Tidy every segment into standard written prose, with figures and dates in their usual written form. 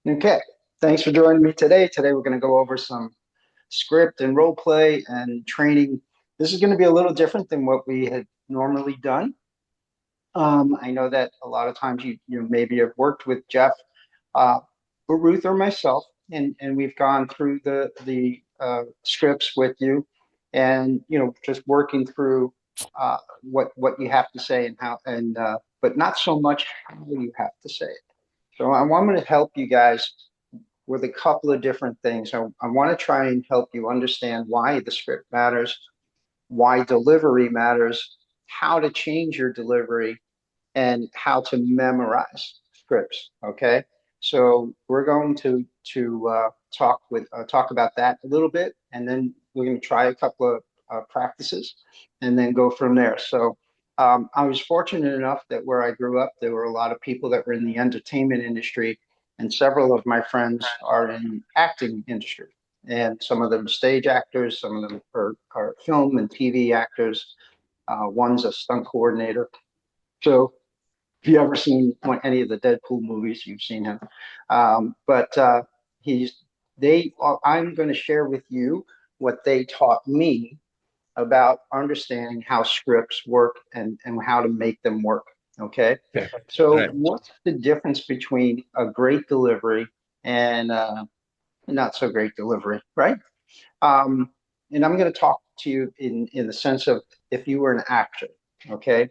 Okay, thanks for joining me today. Today we're going to go over some script and role play and training. This is going to be a little different than what we had normally done. I know that a lot of times you maybe have worked with Jeff, uh, or Ruth or myself, and we've gone through the scripts with you, and just working through what you have to say and how and but not so much how you have to say it. So I'm going to help you guys with a couple of different things. I want to try and help you understand why the script matters, why delivery matters, how to change your delivery, and how to memorize scripts. Okay, so we're going to talk about that a little bit, and then we're going to try a couple of practices, and then go from there. So. I was fortunate enough that where I grew up, there were a lot of people that were in the entertainment industry, and several of my friends are in acting industry, and some of them stage actors, some of them are film and TV actors. One's a stunt coordinator. So if you ever seen any of the Deadpool movies, you've seen him. But he's they. I'm going to share with you what they taught me about understanding how scripts work and how to make them work. Okay. Okay. All So right. what's the difference between a great delivery and not so great delivery, right? Um, and I'm going to talk to you in the sense of if you were an actor, okay?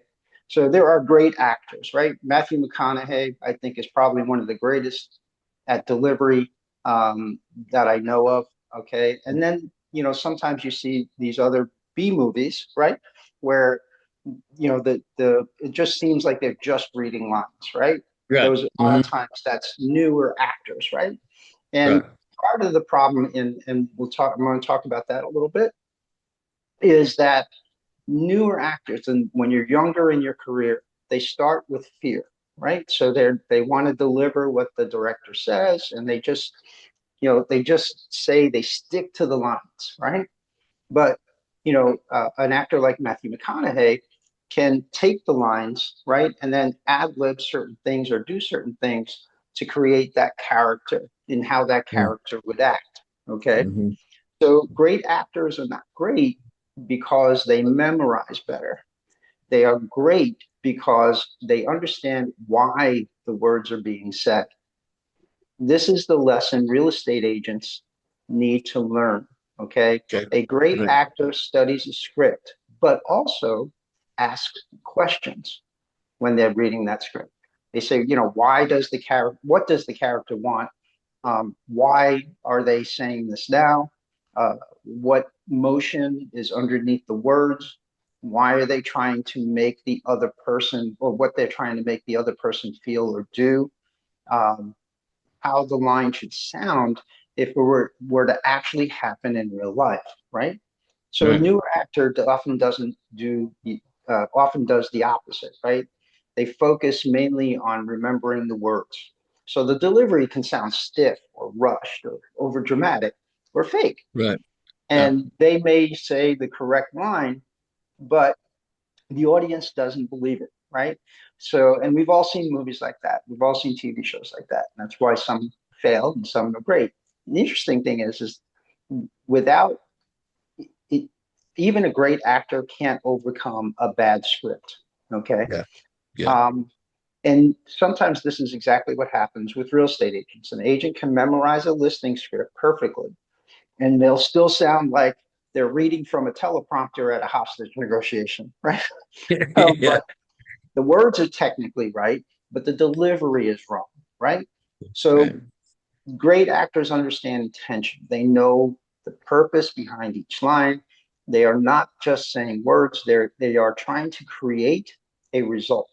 So there are great actors, right? Matthew McConaughey, I think, is probably one of the greatest at delivery that I know of, okay? And then, sometimes you see these other B movies, right? Where, the it just seems like they're just reading lines, right? Yeah. Those a lot of Hmm. times that's newer actors, right? And Right. part of the problem, and I'm going to talk about that a little bit, is that newer actors, and when you're younger in your career, they start with fear, right? So they want to deliver what the director says, and they just say they stick to the lines, right? But an actor like Matthew McConaughey can take the lines, right, and then ad lib certain things or do certain things to create that character and how that character would act. Okay. Mm-hmm. So great actors are not great because they memorize better. They are great because they understand why the words are being said. This is the lesson real estate agents need to learn. Okay. Okay. A great Right. actor studies a script, but also asks questions when they're reading that script. They say, why does the character, what does the character want? Why are they saying this now? What motion is underneath the words? Why are they trying to make the other person, or what they're trying to make the other person feel or do? Um, how the line should sound if it were to actually happen in real life, right? So a Right. newer actor often doesn't do often does the opposite, right? They focus mainly on remembering the words. So the delivery can sound stiff or rushed or over dramatic or fake. Right. Yeah. And they may say the correct line, but the audience doesn't believe it, right? So, and we've all seen movies like that. We've all seen TV shows like that. And that's why some failed and some are great. The interesting thing is without it, even a great actor can't overcome a bad script. Okay. Yeah. Yeah. Um, and sometimes this is exactly what happens with real estate agents. An agent can memorize a listing script perfectly, and they'll still sound like they're reading from a teleprompter at a hostage negotiation, right? Yeah. But the words are technically right, but the delivery is wrong, right? So Right. great actors understand intention. They know the purpose behind each line. They are not just saying words, they are trying to create a result.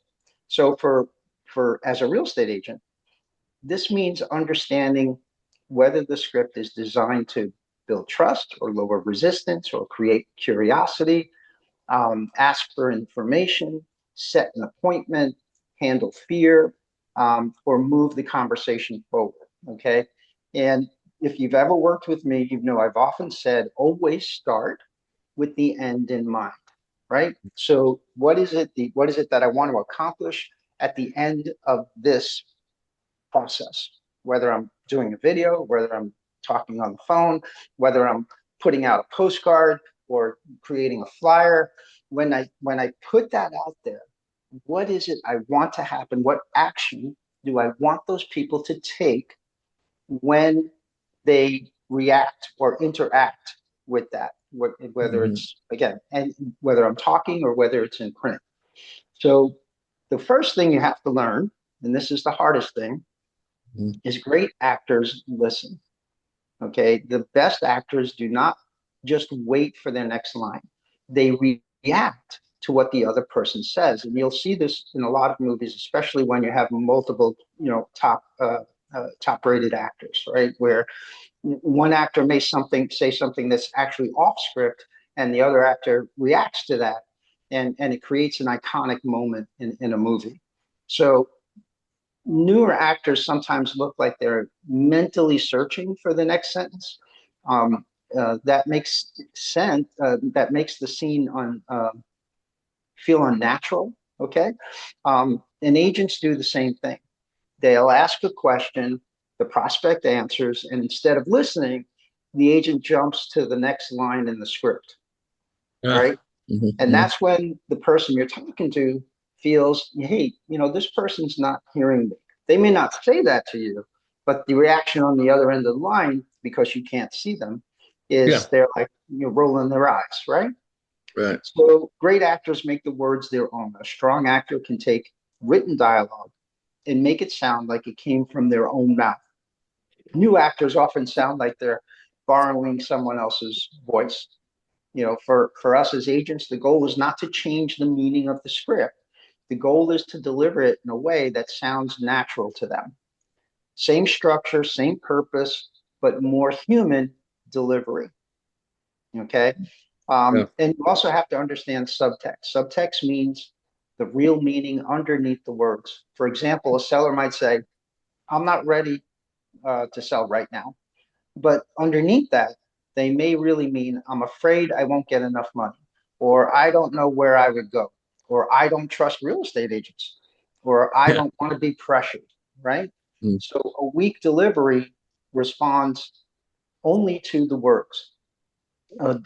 So for as a real estate agent, this means understanding whether the script is designed to build trust or lower resistance or create curiosity, ask for information, set an appointment, handle fear, or move the conversation forward. Okay. And if you've ever worked with me, you know I've often said always start with the end in mind, right? So what is it that I want to accomplish at the end of this process, whether I'm doing a video, whether I'm talking on the phone, whether I'm putting out a postcard or creating a flyer. When I put that out there, what is it I want to happen? What action do I want those people to take when they react or interact with that? Whether Mhm. it's, again, and whether I'm talking or whether it's in print. So the first thing you have to learn, and this is the hardest thing, Mhm. is great actors listen. Okay. The best actors do not just wait for their next line, they react to what the other person says. And you'll see this in a lot of movies, especially when you have multiple, top rated actors, right? Where one actor may say something that's actually off script, and the other actor reacts to that, and it creates an iconic moment in a movie. So newer actors sometimes look like they're mentally searching for the next sentence. That makes sense. That makes the scene feel unnatural. Okay, and agents do the same thing. They'll ask a question, the prospect answers, and instead of listening, the agent jumps to the next line in the script, Ah, right? mhm, And mhm. that's when the person you're talking to feels, hey, this person's not hearing me. They may not say that to you, but the reaction on the other end of the line, because you can't see them, Yeah, is they're like, rolling their eyes, right? right. So great actors make the words their own. A strong actor can take written dialogue and make it sound like it came from their own mouth. New actors often sound like they're borrowing someone else's voice. For us as agents, the goal is not to change the meaning of the script. The goal is to deliver it in a way that sounds natural to them. Same structure, same purpose, but more human delivery. Okay. Yeah, And you also have to understand subtext. Subtext means the real meaning underneath the words. For example, a seller might say, I'm not ready to sell right now. But underneath that, they may really mean, I'm afraid I won't get enough money, or I don't know where I would go, or I don't trust real estate agents, or I yeah. don't want to be pressured, right? Mm. So a weak delivery responds only to the words. A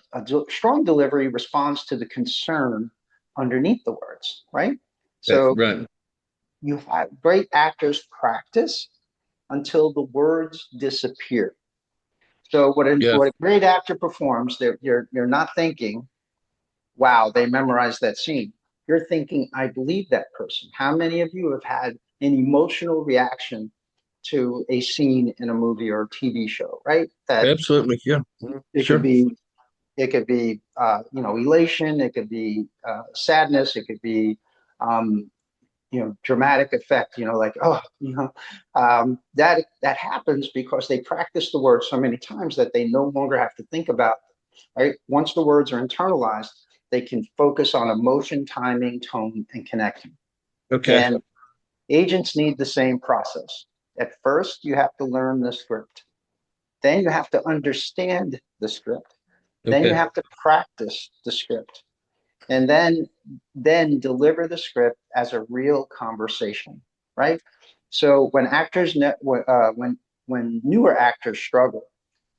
strong delivery responds to the concern underneath the words, right? Okay, So right. you have great actors practice until the words disappear. So Yeah, what a great actor performs, you're not thinking, wow, they memorized that scene. You're thinking, I believe that person. How many of you have had an emotional reaction to a scene in a movie or a TV show, right? That absolutely. Yeah. Mhm. it could Sure. be elation, it could be sadness, it could be dramatic effect, like, oh, that happens because they practice the word so many times that they no longer have to think about them, right? Once the words are internalized, they can focus on emotion, timing, tone, and connection. Okay. And agents need the same process. At first, you have to learn the script. Then you have to understand the script. Then you Okay. have to practice the script, and then deliver the script as a real conversation, right? So when newer actors struggle,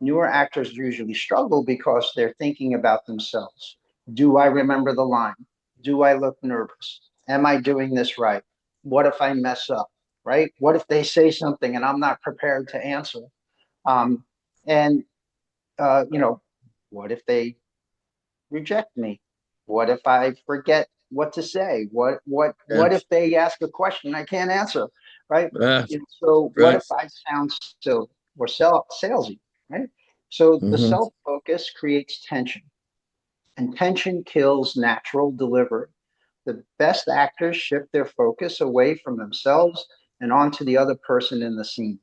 newer actors usually struggle because they're thinking about themselves. Do I remember the line? Do I look nervous? Am I doing this right? What if I mess up? Right? What if they say something and I'm not prepared to answer? Um, and what if they reject me? What if I forget what to say? Yeah. What if they ask a question I can't answer? Right? Ah, So what right. if I sound still or salesy? Right? So the Hmm. self focus creates tension, and tension kills natural delivery. The best actors shift their focus away from themselves and onto the other person in the scene.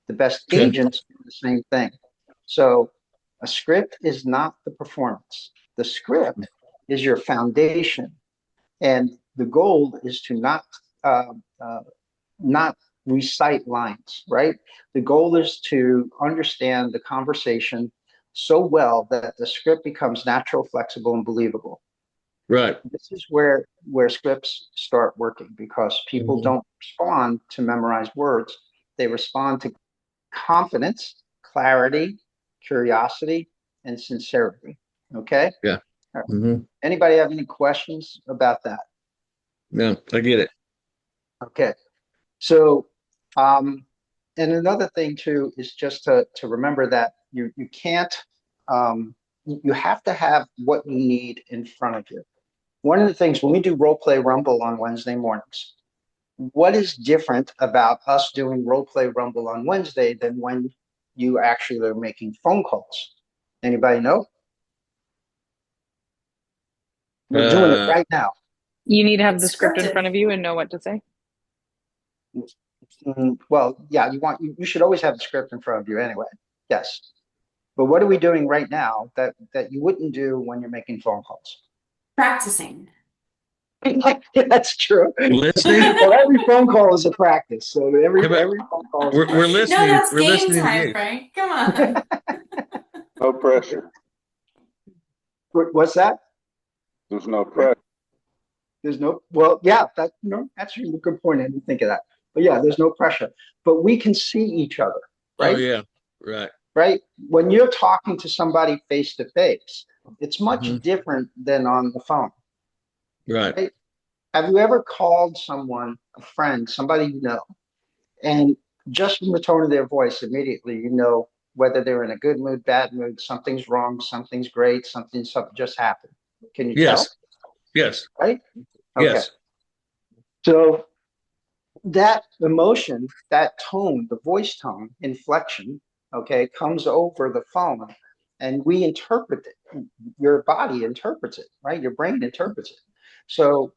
The best Okay. agents do the same thing. So a script is not the performance. The script is your foundation, and the goal is to uh, uh, not recite lines. Right. The goal is to understand the conversation so well that the script becomes natural, flexible, and believable. Right. This is where scripts start working because people Hmm. don't respond to memorized words; they respond to confidence, clarity, curiosity, and sincerity. Okay. Yeah. All right. Mm-hmm. Anybody have any questions about that? Yeah, I get it. Okay. So, and another thing too is just to remember that you can't, you have to have what you need in front of you. One of the things when we do role play rumble on Wednesday mornings, what is different about us doing role play rumble on Wednesday than when you actually are making phone calls? Anybody know? We're doing it Uh, right now. You need to have the script in front of you and know what to say. Well, yeah, you should always have the script in front of you anyway. Yes. But what are we doing right now that you wouldn't do when you're making phone calls? Practicing. That's true. listening. Well, every phone call is a practice. So every Yeah, but every phone call is a we're practice. listening. No, that's We're game listening to time, you. Frank. Come on. No pressure. What's that? There's no pressure. There's no, well, yeah, that's a good point. I didn't think of that. But yeah, there's no pressure. But we can see each other, Oh right? yeah, right. Right? When you're talking to somebody face to face, it's much Mhm. different than on the phone. Right. Right? Have you ever called someone, a friend, somebody you know, and just from the tone of their voice, immediately you know whether they're in a good mood, bad mood, something's wrong, something's great, something just happened. Can you tell? Yes. Yes. Right? Okay. Yes. So that emotion, that tone, the voice tone, inflection, okay, comes over the phone and we interpret it. Your body interprets it, right? Your brain interprets it. So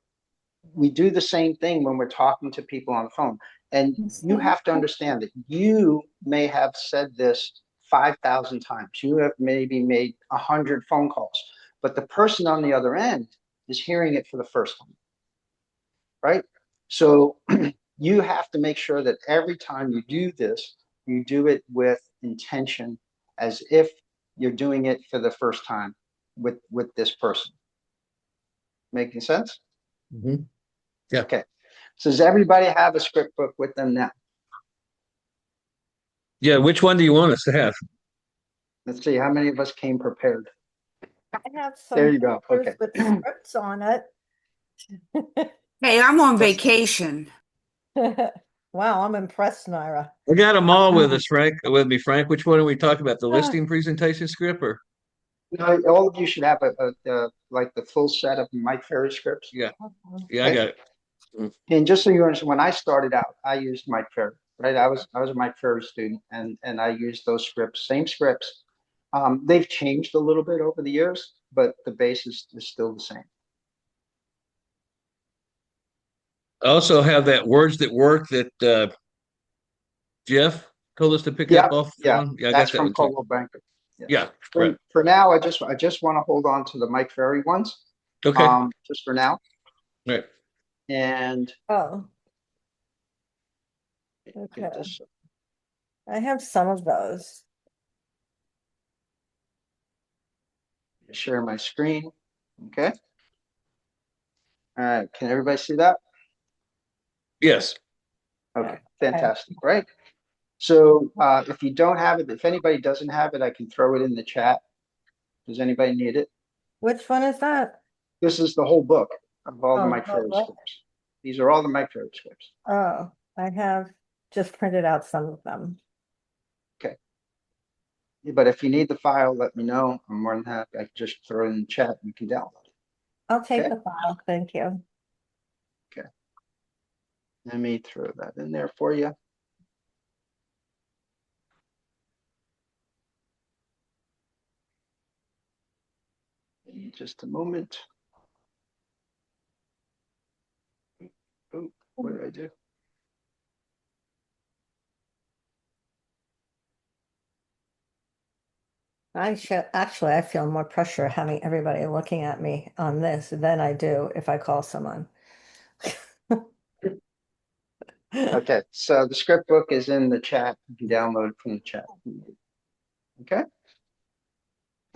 we do the same thing when we're talking to people on the phone. And you have to understand that you may have said this 5,000 times. You have maybe made 100 phone calls, but the person on the other end is hearing it for the first time, right? So you have to make sure that every time you do this, you do it with intention, as if you're doing it for the first time with this person. Making sense? Mm-hmm. Yeah. Okay. So does everybody have a script book with them now? Yeah. Which one do you want us to have? Let's see how many of us came prepared. I have There some you go. papers Okay. with scripts on it. Hey, I'm on vacation. Wow, I'm impressed, Naira. I got them all with us, Frank. With me, Frank. Which one are we talking about? The Uh, listing presentation script, or All of you should have like the full set of Mike Ferry scripts. yeah, yeah, I got it. And just so you understand, when I started out, I used Mike Ferry, right? I was a Mike Ferry student, and I used those scripts, same scripts. They've changed a little bit over the years, but the basis is still the same. I also have that words that work that Jeff told us to pick Yeah, up off. yeah, Yeah, I that's got that from one too. Coldwell Banker. Yeah. Yeah, right. For now, I just want to hold on to the Mike Ferry ones. Okay. Just for now. Right. And Oh, get okay. this. I have some of those. Share my screen. Okay. All right. Can everybody see that? Yes. Okay. Fantastic. Right. So if you don't have it, if anybody doesn't have it, I can throw it in the chat. Does anybody need it? Which one is that? This is the whole book of all the Oh, Mike the whole Ferry book? scripts. These are all the Mike Ferry scripts. Oh, I have just printed out some of them. Okay. But if you need the file, let me know. I'm more than happy. I can just throw it in the chat and you can download it. I'll take Okay. the file. Thank you. Let me throw that in there for you. Just a moment. Oh, what did I do? I feel more pressure having everybody looking at me on this than I do if I call someone. Okay, so the script book is in the chat. You can download it from the chat. Okay.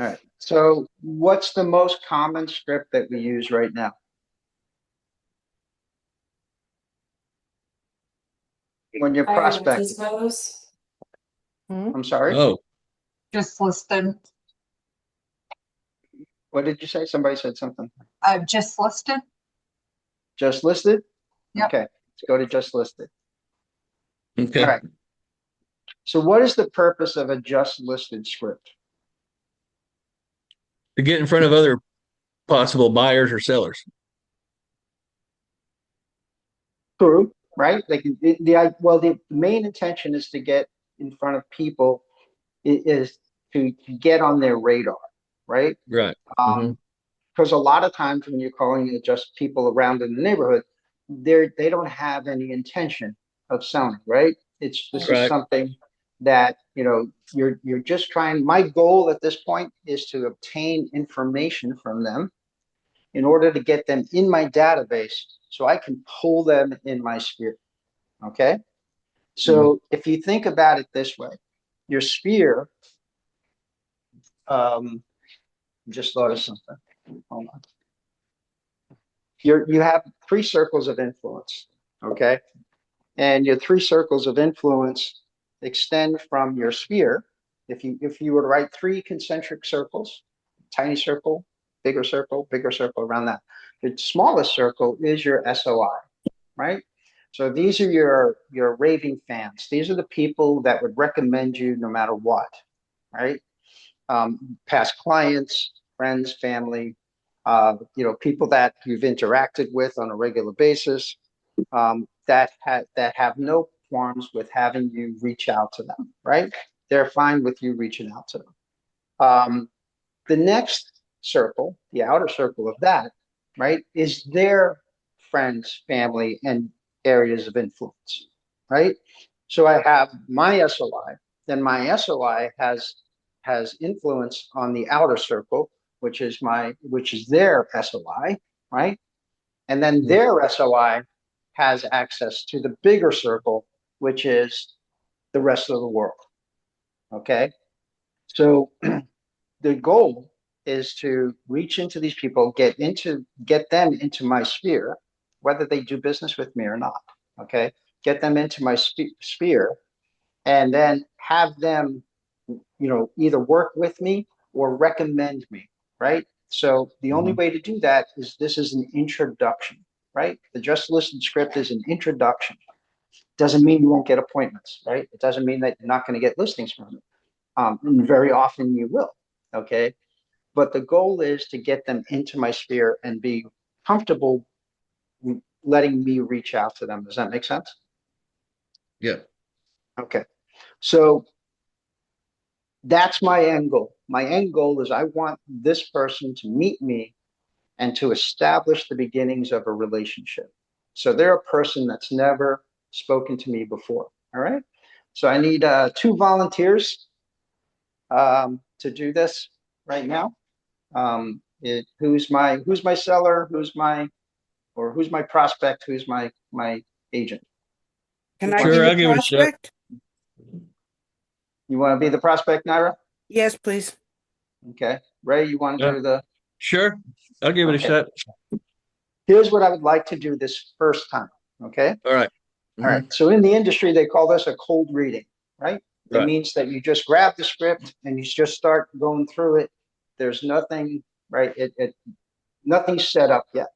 All right. So what's the most common script that we use right now? When you're I would prospecting. dispose. I'm sorry. Oh, Just listed. What did you say? Somebody said something. I've just listed. Just listed? Yep. Okay, let's go to just listed. okay. All right. So what is the purpose of a just listed script? To get in front of other possible buyers or sellers. True, right? They can, the main intention is to get in front of people, is to get on their radar, right? Right. Because a lot of times when you're calling it just people around in the neighborhood, they don't have any intention of selling, right? This is Right. something that you're just trying. My goal at this point is to obtain information from them in order to get them in my database so I can pull them in my sphere. Okay. So if you think about it this way, your sphere, just thought of something. Hold on. You have three circles of influence. Okay. And your three circles of influence extend from your sphere. If you were to write three concentric circles, tiny circle, bigger circle around that. The smallest circle is your SOI, right? So these are your raving fans. These are the people that would recommend you no matter what, right? Past clients, friends, family, people that you've interacted with on a regular basis, that have no qualms with having you reach out to them, right? They're fine with you reaching out to them. The next circle, the outer circle of that, right, is their friends, family, and areas of influence, right? So I have my SOI, then my SOI has influence on the outer circle, which is their SOI, right? And then their SOI has access to the bigger circle, which is the rest of the world. Okay. So the goal is to reach into these people, get them into my sphere, whether they do business with me or not. Okay. Get them into my sphere and then have them, either work with me or recommend me. Right. So the only way to do that is this is an introduction, right? The just listed script is an introduction. Doesn't mean you won't get appointments, right? It doesn't mean that you're not going to get listings from it. And very often you will, okay? But the goal is to get them into my sphere and be comfortable letting me reach out to them. Does that make sense? Yeah. Okay. So that's my end goal. My end goal is I want this person to meet me and to establish the beginnings of a relationship. So they're a person that's never spoken to me before. All right. So I need 2 volunteers to do this right now. Who's my seller? Who's my prospect? Who's my agent? Can I Sure, be I'll the give it a shot. prospect? You want to be the prospect, Naira? Yes, please. Okay. Ray, you want to do the? Sure. I'll give it a Okay. shot. Here's what I would like to do this first time. Okay. All right. All right. So in the industry, they call this a cold reading, right? It Right. means that you just grab the script and you just start going through it. There's nothing, right? Nothing's set up yet.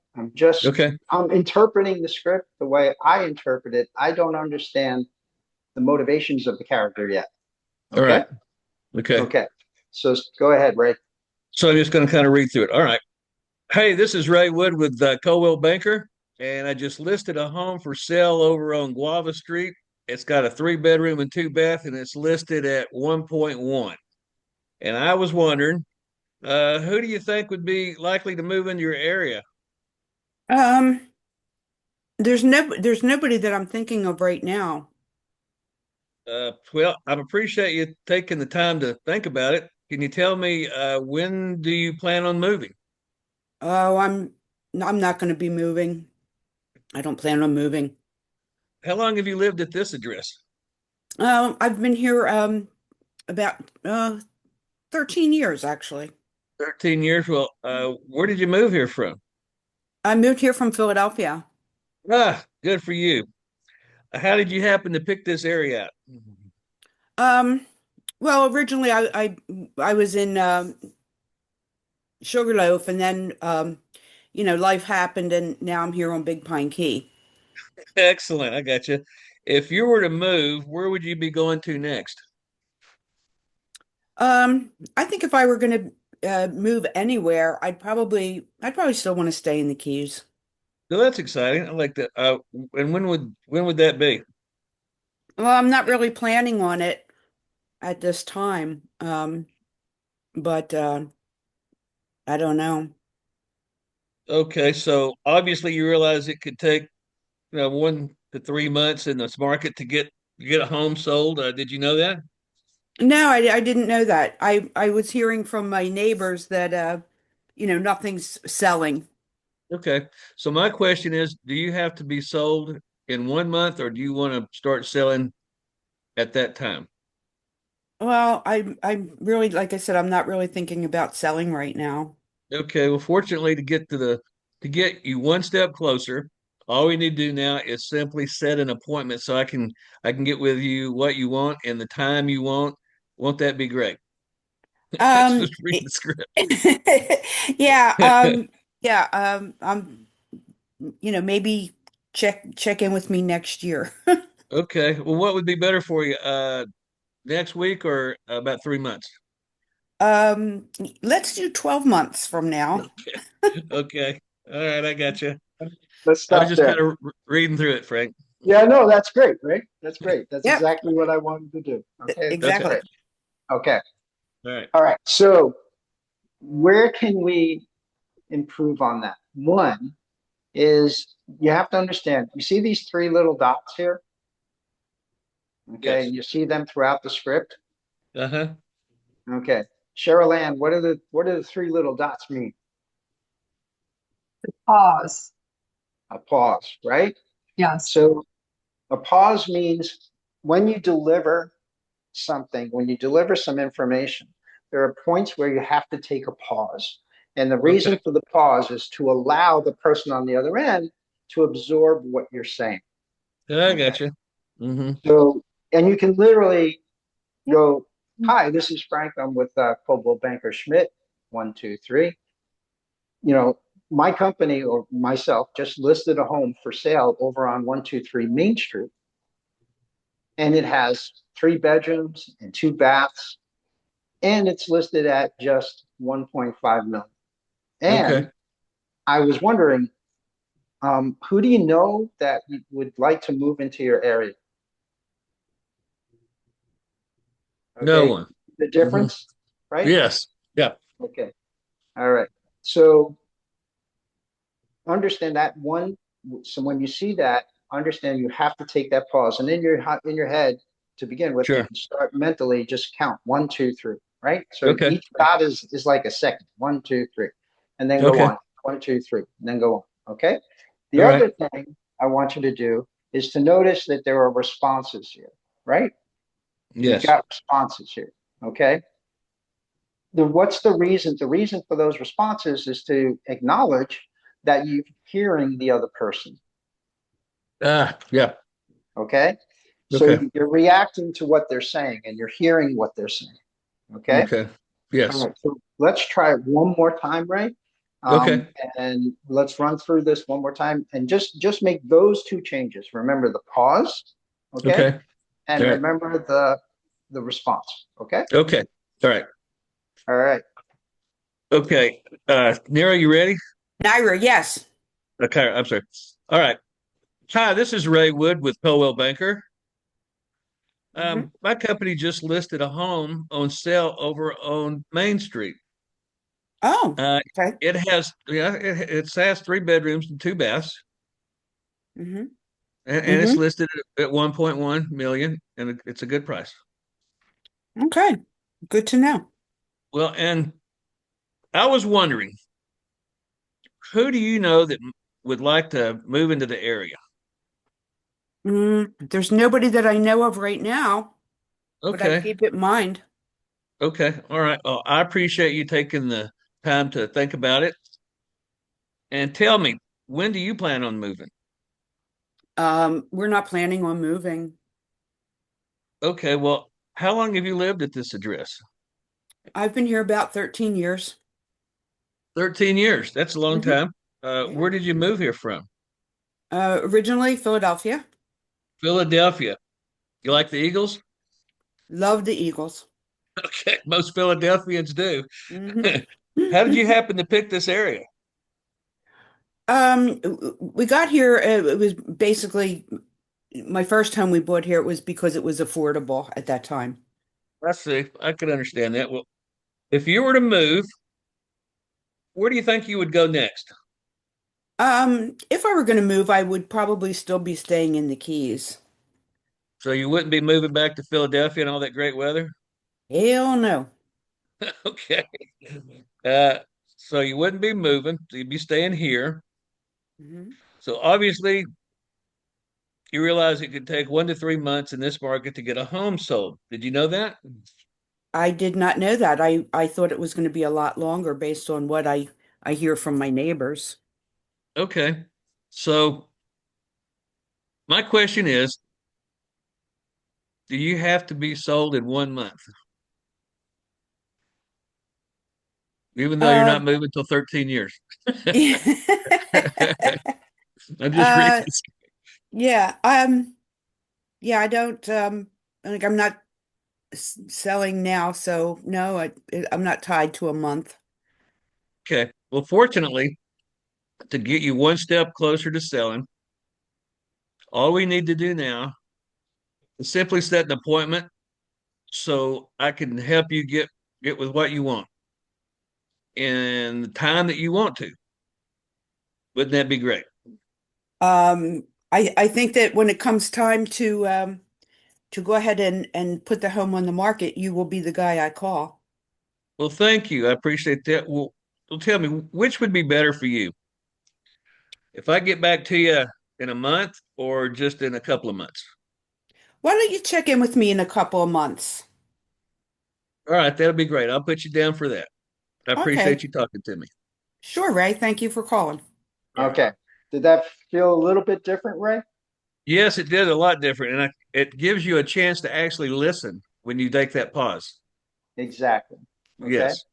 Okay. I'm interpreting the script the way I interpret it. I don't understand the motivations of the character yet. All right. Okay. Okay. So go ahead, Ray. So I'm just going to kind of read through it. All right. Hey, this is Ray Wood with Coldwell Banker, and I just listed a home for sale over on Guava Street. It's got a 3-bedroom and 2-bath, and it's listed at 1.1. And I was wondering, who do you think would be likely to move into your area? Um, there's nobody that I'm thinking of right now. Well, I appreciate you taking the time to think about it. Can you tell me when do you plan on moving? Oh, I'm not going to be moving. I don't plan on moving. How long have you lived at this address? I've been here about 13 years actually. 13 years. Well, where did you move here from? I moved here from Philadelphia. Ah, good for you. How did you happen to pick this area out? Well, originally I was in Sugarloaf, and then life happened, and now I'm here on Big Pine Key. Excellent. I got you. If you were to move, where would you be going to next? I think if I were going to move anywhere, I'd probably still want to stay in the Keys. Well, that's exciting. I like that. And when would that be? Well, I'm not really planning on it at this time, but I don't know. Okay, so obviously you realize it could take 1 to 3 months in this market to get a home sold. Did you know that? No, I didn't know that. I was hearing from my neighbors that nothing's selling. Okay. So my question is, do you have to be sold in 1 month, or do you want to start selling at that time? Well, I'm really, like I said, I'm not really thinking about selling right now. Okay. Well, fortunately, to get you one step closer, all we need to do now is simply set an appointment so I can get with you what you want and the time you want. Won't that be great? Um, Just read the script. yeah, yeah, maybe check in with me next year. Okay. Well, what would be better for you? Next week or about 3 months? Um, let's do 12 months from now. Okay. All right, I got you. Let's I was stop just there. kind of reading through it, Frank. Yeah, no, that's great, right? That's great. That's Yep, exactly what I wanted to do. Okay, that's Okay. exactly. great. Okay. All right. All right. So where can we improve on that? One is you have to understand, you see these three little dots here? Okay, Yes. and you see them throughout the script. Uh-huh. Okay. Cheryl Ann, what do the three little dots mean? Pause. A pause, right? Yes. So a pause means when you deliver something, when you deliver some information, there are points where you have to take a pause. And the Okay. reason for the pause is to allow the person on the other end to absorb what you're saying. I Okay. got you. Mm-hmm. So, and you can literally go, hi, this is Frank. I'm with Coldwell Banker Schmidt. 123. My company or myself just listed a home for sale over on 123 Main Street. And it has 3 bedrooms and 2 baths. And it's listed at just 1.5 million. Okay. And I was wondering, who do you know that would like to move into your area? No Okay, one. the Mm-hmm. difference, right? Yes. Yeah. Okay, all right. So understand that one. So when you see that, understand you have to take that pause, and in your head to begin with, you Sure. can start mentally just count 1, 2, 3, right? So Okay. each dot is like a second. 1, 2, 3, and then go Okay. on. 1, 2, 3, and then go on. Okay. The All right. other thing I want you to do is to notice that there are responses here, right? You've Yes. got responses here. Okay. What's the reason? The reason for those responses is to acknowledge that you're hearing the other person. Yeah. Okay. So Okay. you're reacting to what they're saying and you're hearing what they're saying. Okay. Okay. All Yes. right. So let's try it one more time, Ray. Okay. And let's run through this one more time and just make those two changes. Remember the pause. Okay. Okay. And All right. remember the response. Okay. Okay. All right. All right. Okay. Nero, you ready? Naira, yes. Okay. I'm sorry. All right. Hi, this is Ray Wood with Coldwell Banker. Hmm. My company just listed a home on sale over on Main Street. Oh, Uh, okay. it has 3 bedrooms and 2 baths, Hmm. and it's Hmm. listed at 1.1 million, and it's a good price. Okay. Good to know. Well, and I was wondering, who do you know that would like to move into the area? There's nobody that I know of right now, but I Okay, keep it in mind. okay, all right. Well, I appreciate you taking the time to think about it and tell me, when do you plan on moving? We're not planning on moving. Okay, well, How long have you lived at this address? I've been here about 13 years. 13 years. That's a long Mhm. time. Yeah. Where did you move here from? Originally Philadelphia. Philadelphia. You like the Eagles? Love the Eagles. Okay, most Philadelphians do. Mhm. How did you happen to pick this area? We got here, it was basically my first home we bought here. It was because it was affordable at that time. I see. I could understand that. Well, if you were to move, where do you think you would go next? If I were going to move, I would probably still be staying in the Keys. So you wouldn't be moving back to Philadelphia and all that great weather? Hell no. Okay. Uh, so you wouldn't be moving, so you'd be staying here. Mhm. So obviously, you realize it could take 1 to 3 months in this market to get a home sold. Did you know that? I did not know that. I thought it was going to be a lot longer based on what I hear from my neighbors. Okay. So my question is, do you have to be sold in 1 month, even though you're Uh, not moving till 13 years? yeah. I'm just reading. uh, yeah. Yeah, I don't, like I'm not selling now, so no, I'm not tied to a month. Okay. Well, fortunately, to get you one step closer to selling, all we need to do now is simply set an appointment so I can help you get with what you want in the time that you want to. Wouldn't that be great? Um, I think that when it comes time to go ahead and put the home on the market, you will be the guy I call. Well, thank you. I appreciate that. Well, tell me, which would be better for you? If I get back to you in a month or just in a couple of months? Why don't you check in with me in a couple of months? All right, that'll be great. I'll put you down for that. I Okay. appreciate you talking to me. Sure, Ray. Thank you for calling. All right. Okay. Did that feel a little bit different, Ray? Yes, it did a lot different, and it gives you a chance to actually listen when you take that pause. Exactly. Okay. Yes,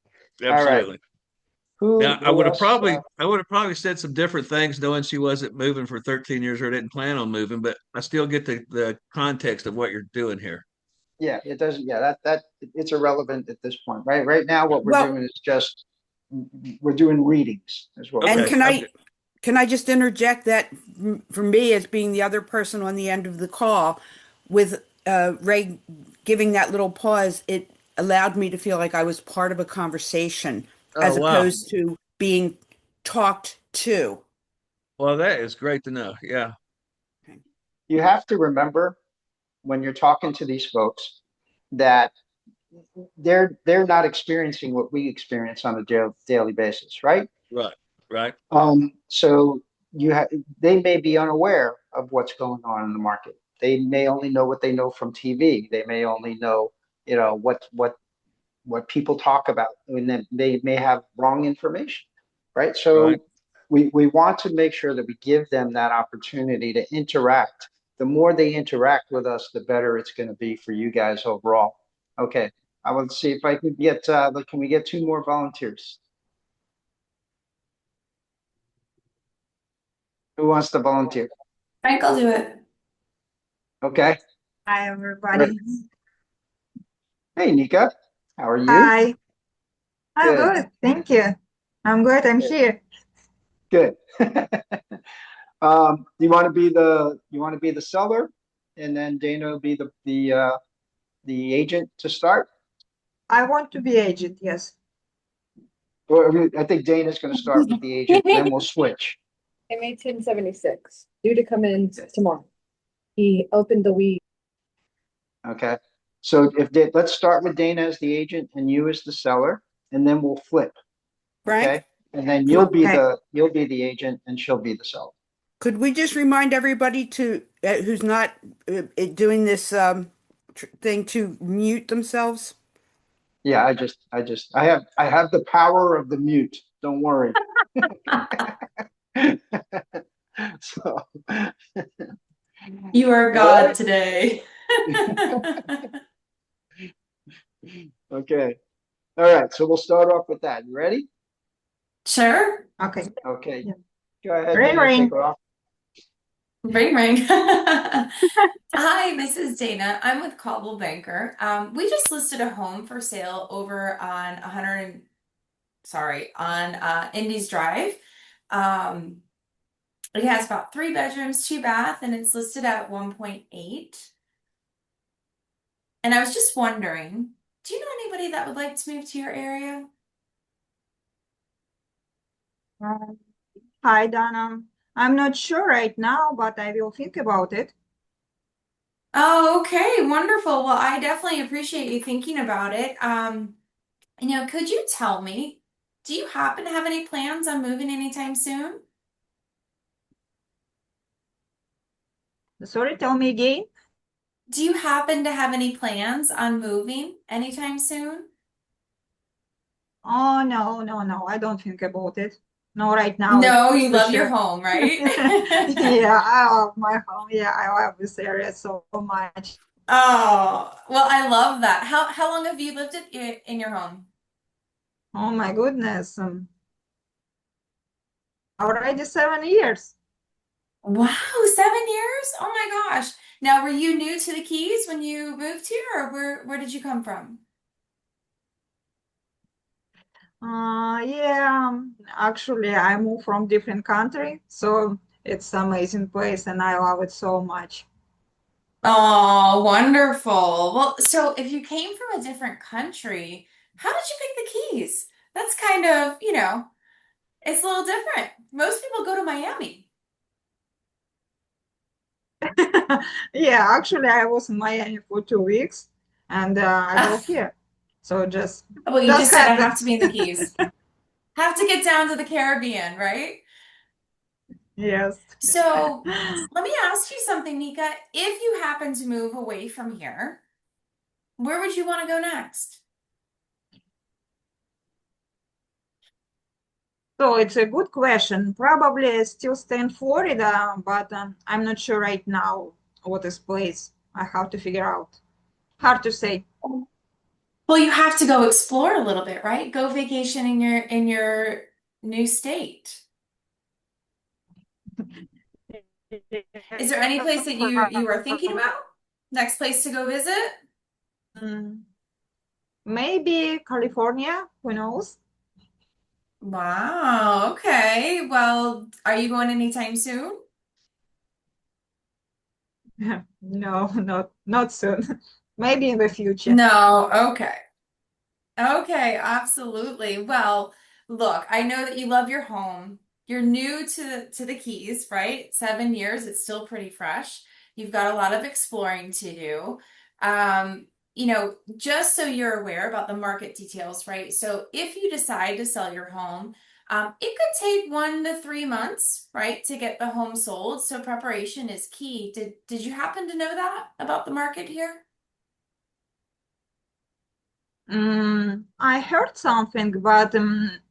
All right. absolutely. Now, Who else? I would have probably said some different things knowing she wasn't moving for 13 years or didn't plan on moving, but I still get the context of what you're doing here. Yeah, it doesn't. Yeah, that it's irrelevant at this point, right? Right now, what we're Well, doing is just we're doing readings, is what we're and Okay. doing. can I just interject that for me as being the other person on the end of the call, with Ray giving that little pause, it allowed me to feel like I was part of a conversation Oh, as wow. opposed to being talked to. Well, that is great to know. Yeah. You have to remember when you're talking to these folks that they're not experiencing what we experience on a daily basis, right? Right. Right. So they may be unaware of what's going on in the market. They may only know what they know from TV. They may only know, what people talk about, and then they may have wrong information, right? Right. So we want to make sure that we give them that opportunity to interact. The more they interact with us, the better it's going to be for you guys overall. Okay, I will see if I can get, can we get two more volunteers? Who wants to volunteer? Frank, I'll do it. Okay. Hi, everybody. Hey, Nika, how are you? Hi. I'm Good. good. Thank you. I'm good. I'm here. Good. You want to be the seller, and then Dana will be the agent to start? I want to be agent. Yes. Or I think Dana's going to start with the agent, and then we'll switch. I made 1076, due to come in tomorrow. He opened the week. Okay. So let's start with Dana as the agent and you as the seller, and then we'll flip. Frank, Okay. And then you'll be Okay. the agent and she'll be the seller. could we just remind everybody to who's not doing this thing to mute themselves? Yeah, I have the power of the mute. Don't worry. So You are God today. Okay. All right. So we'll start off with that. You ready? Sure. Okay. Okay. Yeah. Go ahead, Ring, Dana. ring. Kick off. Ring ring. Hi, this is Dana. I'm with Cobble Banker. We just listed a home for sale over on 100, sorry, on Indies Drive. Um, it has about 3 bedrooms, 2 bath, and it's listed at 1.8. And I was just wondering, do you know anybody that would like to move to your area? Hi, Donna. I'm not sure right now, but I will think about it. Oh, okay, wonderful. Well, I definitely appreciate you thinking about it. Could you tell me, do you happen to have any plans on moving anytime soon? Sorry, tell me again. Do you happen to have any plans on moving anytime soon? Oh, no, no, no. I don't think about it. No, right now, No, that's you for love your sure. home, right? Yeah, I love my home. Yeah, I love this area so much. Oh, well, I love that. How long have you lived in your home? Oh my goodness. Already 7 years. Wow, 7 years? Oh my gosh. Now, were you new to the Keys when you moved here, or where did you come from? Yeah, actually, I moved from different country, so it's amazing place and I love it so much. Oh, wonderful. Well, so if you came from a different country, how did you pick the Keys? That's kind of, it's a little different. Most people go to Miami. Yeah, actually, I was in Miami for 2 weeks and I go here. So Well, you just just said I happened. have to be in the Keys. Have to get down to the Caribbean, right? Yes. So let me ask you something, Nika. If you happen to move away from here, where would you want to go next? So it's a good question. Probably I still stay in Florida, but I'm not sure right now what is place. I have to figure out. Hard to say. Well, you have to go explore a little bit, right? Go vacation in your new state. Is there any place that you are thinking about? Next place to go visit? Mm, Maybe California, who knows? Wow, okay. Well, are you going anytime soon? No, not soon. Maybe in the future. No, okay. Okay, absolutely. Well, look, I know that you love your home. You're new to the Keys, right? 7 years, it's still pretty fresh. You've got a lot of exploring to do. Just so you're aware about the market details, right? So if you decide to sell your home, it could take 1 to 3 months, right, to get the home sold. So preparation is key. Did you happen to know that about the market here? I heard something, but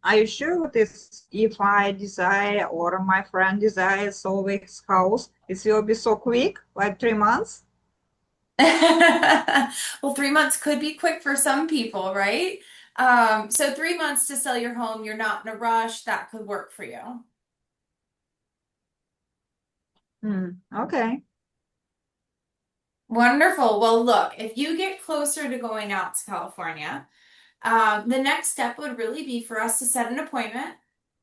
are you sure this if I desire or my friend desires solve his house, it will be so quick, like 3 months? Well, 3 months could be quick for some people, right? So 3 months to sell your home, you're not in a rush, that could work for you. Okay. Wonderful. Well, look, if you get closer to going out to California, the next step would really be for us to set an appointment,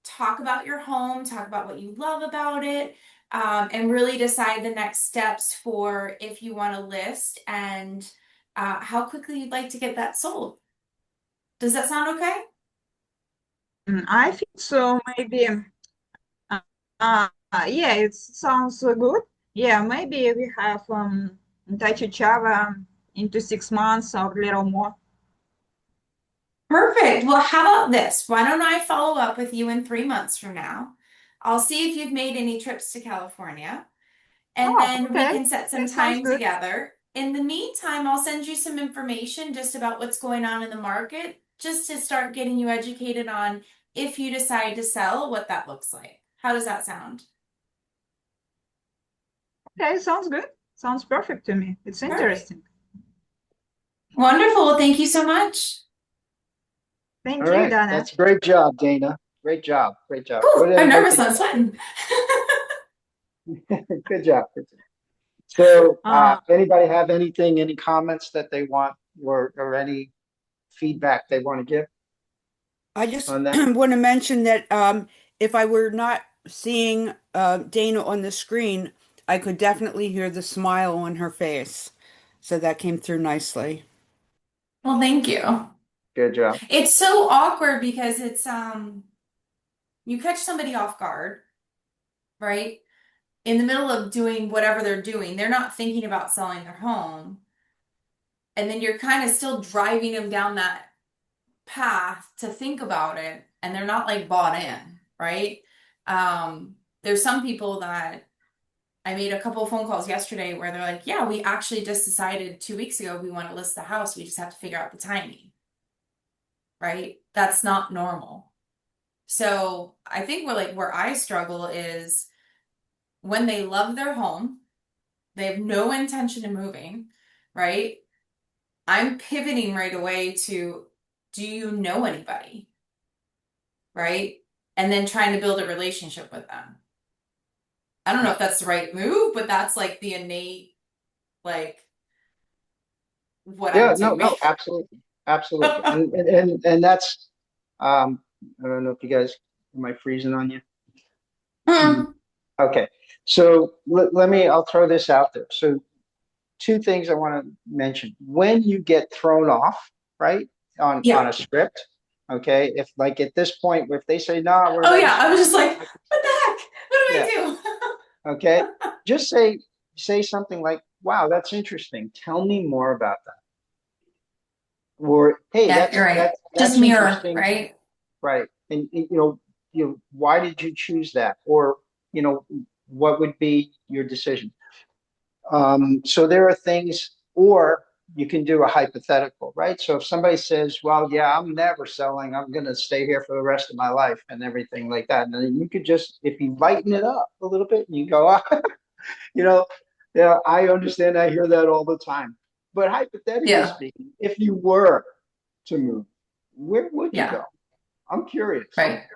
talk about your home, talk about what you love about it, and really decide the next steps for if you want to list and how quickly you'd like to get that sold. Does that sound okay? I think so, maybe. Yeah, it sounds good. Yeah, maybe we have touch each other into 6 months or a little more. Perfect. Well, how about this? Why don't I follow up with you in 3 months from now? I'll see if you've made any trips to California, and Oh, then we okay. can set some That sounds time good. together. In the meantime, I'll send you some information just about what's going on in the market, just to start getting you educated on if you decide to sell, what that looks like. How does that sound? Okay, sounds good. Sounds perfect to me. It's Perfect. interesting. Wonderful. Thank you so much. Thank All you, right, Donna. that's a great job, Dana. Great job. Great job. Whew, What did I'm everybody nervous. I'm sweating. think? Good job. Good job. So, Uh, anybody have anything, any comments that they want, or any feedback they want to give I just on that? want to mention that if I were not seeing Dana on the screen, I could definitely hear the smile on her face. So that came through nicely. Well, thank you. Good job. It's so awkward because it's you catch somebody off guard, right? In the middle of doing whatever they're doing. They're not thinking about selling their home. And then you're kind of still driving them down that path to think about it, and they're not like bought in, right? There's some people that I made a couple of phone calls yesterday where they're like, yeah, we actually just decided 2 weeks ago we want to list the house. We just have to figure out the timing, right? That's not normal. So I think where I struggle is when they love their home, they have no intention of moving, right? I'm pivoting right away to, do you know anybody? Right? And then trying to build a relationship with them. I don't know if that's the right move, but that's like the innate, like, what Yeah, I'm no, doing. absolutely, absolutely, and that's I don't know if you guys, am I freezing on you? Okay, so I'll throw this out there. So two things I want to mention. When you get thrown off, right, on Yeah. a script, okay, if like at this point, if they say, no, we're Oh ready. yeah, I was just like, what the heck? What do Yeah. I do? Okay, just say something like, wow, that's interesting. Tell me more about that. Or, hey, Yeah, that's you're right. that's Just that's mirror, interesting. right? Right. And why did you choose that? Or, what would be your decision? So there are things, or you can do a hypothetical, right? So if somebody says, well, yeah, I'm never selling, I'm going to stay here for the rest of my life and everything like that. And then you could just, if you lighten it up a little bit, you go, yeah, I understand. I hear that all the time. But hypothetically Yeah. speaking, if you were to move, where would you Yeah. go? I'm curious. Right. See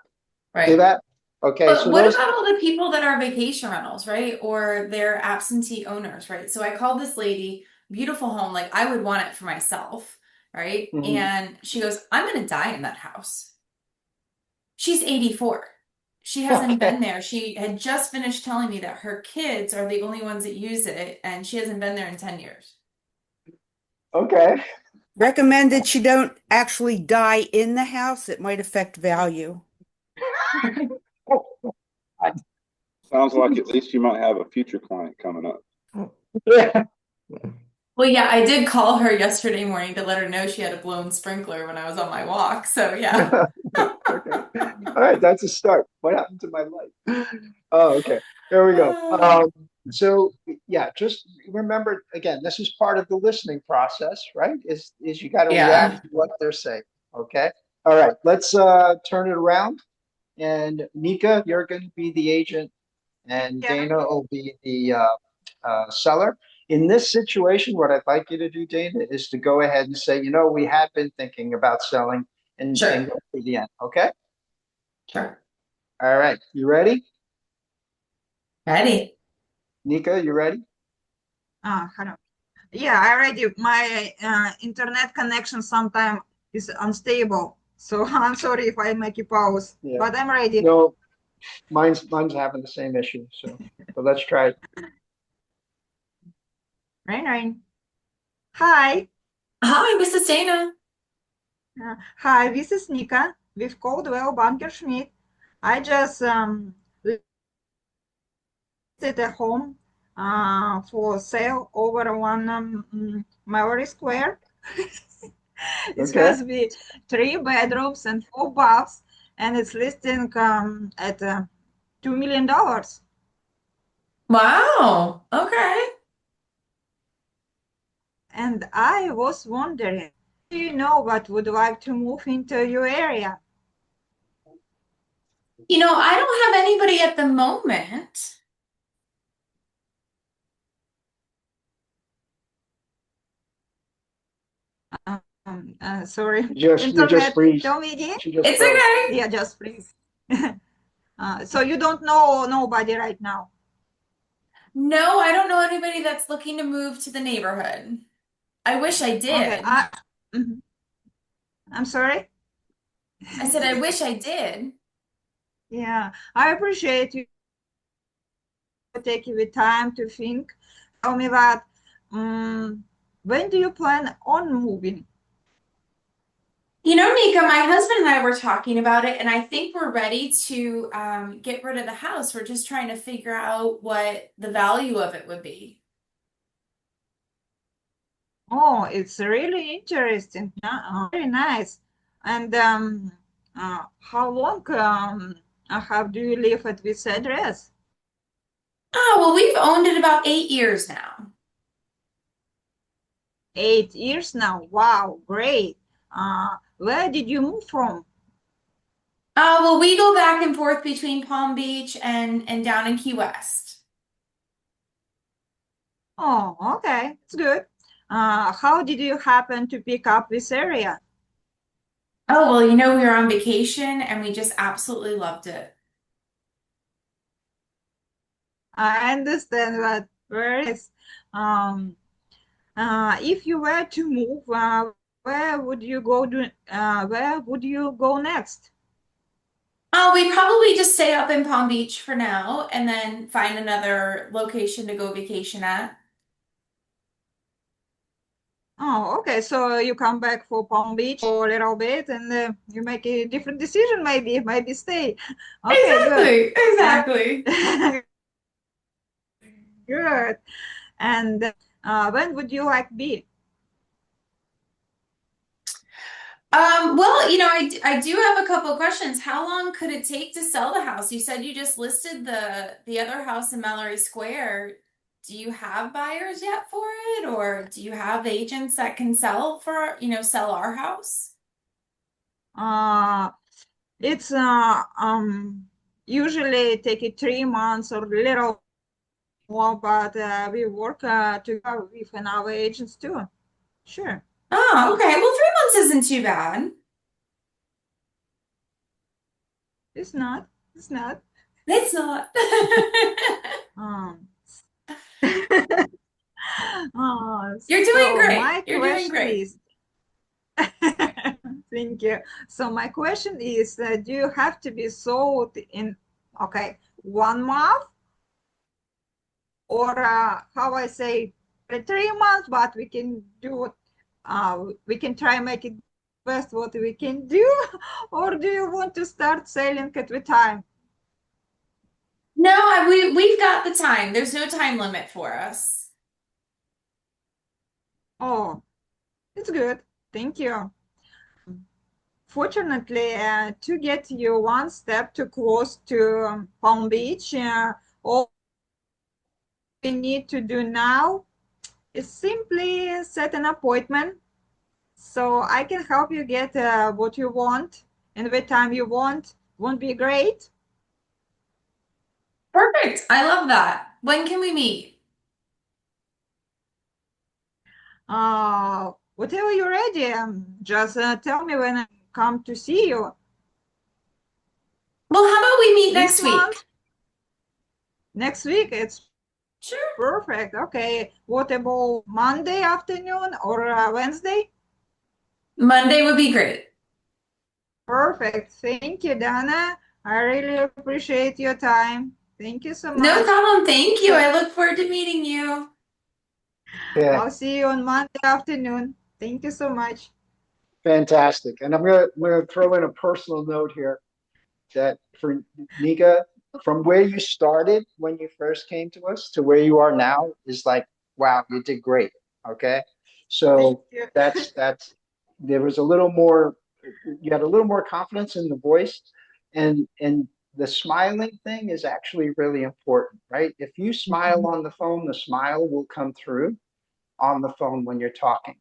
Right. that? Okay, But so what those. about all the people that are vacation rentals, right? Or they're absentee owners, right? So I called this lady, beautiful home, like I would want it for myself, right? Mhm. And she goes, I'm going to die in that house. She's 84. She hasn't been there. She had just finished telling me that her kids are the only ones that use it, and she hasn't been there in 10 years. Okay. Recommended she don't actually die in the house. It might affect value. Sounds like at least you might have a future client coming up. Yeah. Well, yeah, I did call her yesterday morning to let her know she had a blown sprinkler when I was on my walk. So, yeah. Okay. All right, that's a start. What happened to my life? Oh, okay. There we go. So yeah, just remember again, this is part of the listening process, right? Is you got to Yeah. react to what they're saying. Okay. All right. Let's turn it around. And Nika, you're going to be the agent, and Yeah. Dana will be the seller. In this situation, what I'd like you to do, Dana, is to go ahead and say, we have been thinking about selling, and Sure. go to the end. Okay. Sure. All right. You ready? Ready. Nika, you ready? Hello. Yeah, I already, my internet connection sometimes is unstable. So I'm sorry if I make you pause, Yeah. but I'm ready. No, mine's having the same issue. So let's try it. Rain. Hi. Hi, Mrs. Dana. Hi, this is Nika with Coldwell Banker Schmidt. I just listed a home for sale over 1 Square. It Okay. has be 3 bedrooms and 4 baths, and it's listing at $2 million. Wow. Okay. And I was wondering, do you know what would like to move into your area? I don't have anybody at the moment. Sorry. You just Internet, freeze. tell me again. She just It's froze. okay. Yeah, just please. So you don't know nobody right now? No, I don't know anybody that's looking to move to the neighborhood. I wish I Okay, did. Mhm. I'm sorry. I said, I wish I did. Yeah, I appreciate you taking the time to think. Tell me that. When do you plan on moving? You know, Nika, my husband and I were talking about it, and I think we're ready to get rid of the house. We're just trying to figure out what the value of it would be. Oh, it's really interesting. Very nice. And how long have do you live at this address? Oh, well, we've owned it about 8 years now. 8 years now. Wow, great. Where did you move from? Well, we go back and forth between Palm Beach and down in Key West. Oh, okay, it's good. How did you happen to pick up this area? Oh, well, you know, we were on vacation and we just absolutely loved it. I understand that. Very nice. Um, if you were to move, where would you go where would you go next? We probably just stay up in Palm Beach for now and then find another location to go vacation at. Oh, okay. So you come back for Palm Beach for a little bit and you make a different decision, maybe stay. Okay, good. Exactly. Good. And when would you like be? Well, you know, I do have a couple of questions. How long could it take to sell the house? You said you just listed the other house in Mallory Square. Do you have buyers yet for it, or do you have agents that can sell for, you know, sell our house? It's usually take it 3 months or a little more, but we work together with our agents too. Sure. Oh, okay. Well, 3 months isn't too bad. It's not. It's not. It's not. Um, You're doing so great. my You're doing question great. is, thank you. So my question is, do you have to be sold in, okay, 1 month, or how I say, 3 months, but we can do, we can try and make it best what we can do, or do you want to start selling at the time? No, we've got the time. There's no time limit for us. Oh, it's good. Thank you. Fortunately, to get you one step too close to Palm Beach, all we need to do now is simply set an appointment so I can help you get what you want and the time you want. Won't be great? Perfect. I love that. When can we meet? Whatever you're ready, just tell me when I come to see you. Well, how about we meet This next month? week? Next week? It's Sure. perfect. Okay. What about Monday afternoon or Wednesday? Monday would be great. Perfect. Thank you, Dana. I really appreciate your time. Thank you so No much. problem. Thank you. I look forward to meeting you. Yeah, I'll see you on Monday afternoon. Thank you so much. fantastic. And I'm gonna throw in a personal note here that for Nika, from where you started when you first came to us to where you are now is like, wow, you did great. Okay. So Thank you. that's there was a little more, you had a little more confidence in the voice, and the smiling thing is actually really important, right? If you smile on the phone, the smile will come through on the phone when you're talking,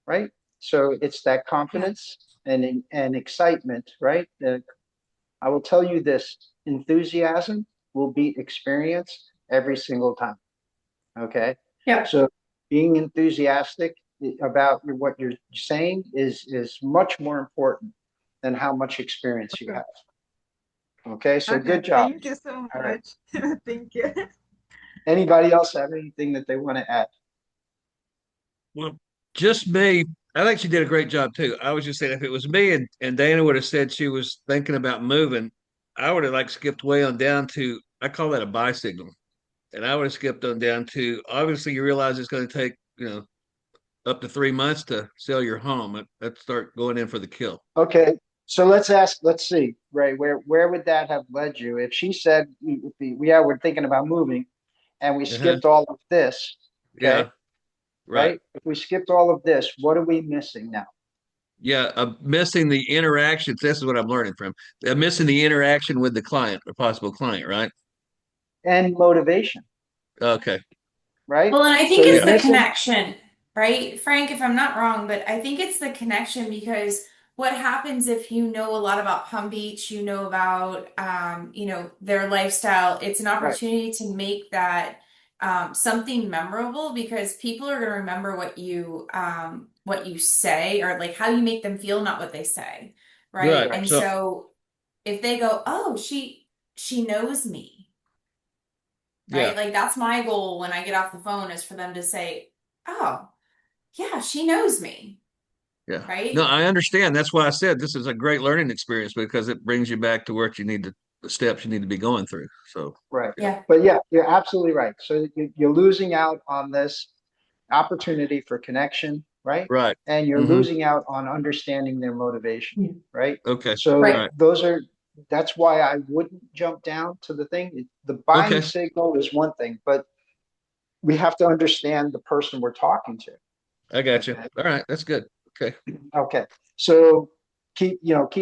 right? So it's that confidence and excitement, right? I will tell you this, enthusiasm will beat experience every single time. Okay. Yeah. So being enthusiastic about what you're saying is much more important than how much experience you have. Okay, so Okay, good job. thank you so All right. much. Thank you. Anybody else have anything that they want to add? Well, just me. I think she did a great job too. I was just saying, if it was me and Dana would have said she was thinking about moving, I would have like skipped way on down to, I call that a buy signal. And I would have skipped on down to, obviously you realize it's going to take, up to 3 months to sell your home. Let's start going in for the kill. Okay, so let's see, Ray, where would that have led you? If she said, we're thinking about moving and we Uh-huh. skipped all of this, okay, Yeah. Right. If we skipped all of this, what are we missing now? Yeah. I'm missing the interactions. This is what I'm learning from. I'm missing the interaction with the client or possible client, right? And motivation, Okay. right? Well, and I So think you're it's the missing, connection, right? Frank, if I'm not wrong, but I think it's the connection because what happens if you know a lot about Palm Beach, you know about their lifestyle, it's an right, opportunity to make that something memorable because people are going to remember what you say or like how you make them feel, not what they say, right? Right. And So, so if they go, "Oh, she knows me." yeah. Right? Like that's my goal when I get off the phone is for them to say, "Oh, yeah, she knows me." Yeah. No, Right? I understand. That's why I said this is a great learning experience because it brings you back to what you need to, the steps you need to be going through. So, right. yeah. Yeah. But yeah, you're absolutely right. So you're losing out on this opportunity for connection, right? Right. And you're Mm-hmm. losing out on understanding their motivation, right? Okay. So Right. Right. that's why I wouldn't jump down to the thing. The buying Okay. signal is one thing, but we have to understand the person we're talking to. I got you. Okay. All right. That's good. Okay. Okay. So keep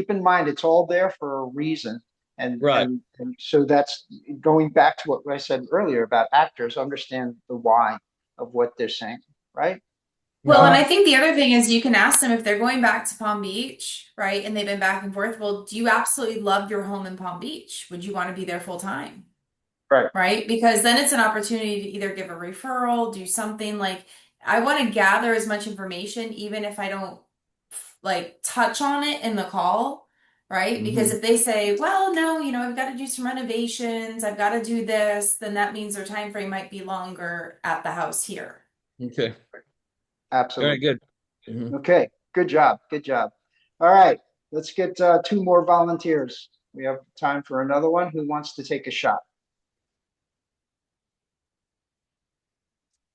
in mind it's all there for a reason. Right. And so that's going back to what I said earlier about actors understand the why of what they're saying, right? Well, and Uh, I think the other thing is you can ask them if they're going back to Palm Beach, right? And they've been back and forth. Well, do you absolutely love your home in Palm Beach? Would you want to be there full time? right. Right? Because then it's an opportunity to either give a referral, do something like I want to gather as much information, even if I don't like touch on it in the call, right? Because Mm-hmm. if they say, well, no, I've got to do some renovations, I've got to do this, then that means their time frame might be longer at the house here. Okay. All right. Absolutely. Good. Mm-hmm. Okay. Good job. Good job. All right. Let's get two more volunteers. We have time for another one. Who wants to take a shot?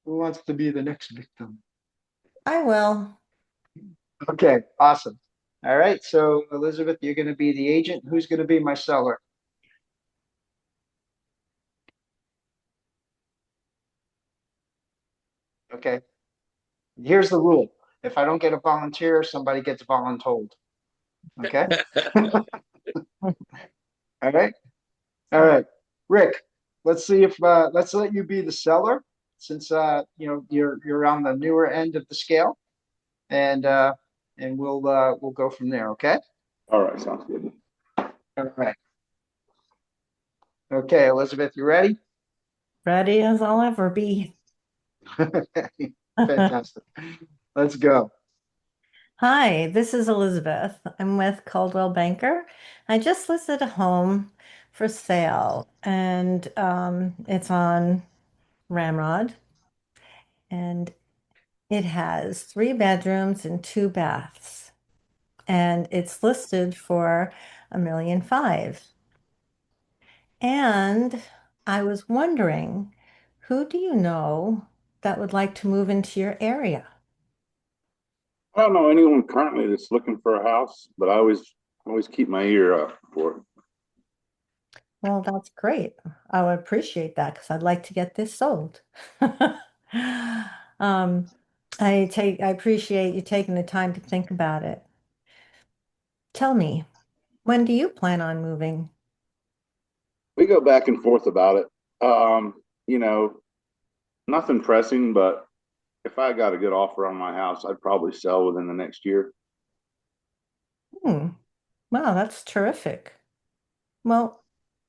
Who wants to be the next victim? I will. Okay. Awesome. All right. So Elizabeth, you're going to be the agent. Who's going to be my seller? Okay. Here's the rule. If I don't get a volunteer, somebody gets voluntold. Okay. All right. All right. Rick, let's see if let's let you be the seller since you're on the newer end of the scale, and we'll go from there. Okay. All right, sounds good. All right. Okay, Elizabeth, you ready? Ready as I'll ever be. Fantastic. Let's go. Hi, this is Elizabeth. I'm with Coldwell Banker. I just listed a home for sale, and it's on Ramrod, and it has 3 bedrooms and 2 baths, and it's listed for $1.5 million. And I was wondering, who do you know that would like to move into your area? I don't know anyone currently that's looking for a house, but I always keep my ear up for it. Well, that's great. I would appreciate that because I'd like to get this sold. Um, I appreciate you taking the time to think about it. Tell me, when do you plan on moving? We go back and forth about it. You know, nothing pressing, but if I got a good offer on my house, I'd probably sell within the next year. Hmm. Wow, that's terrific. Well,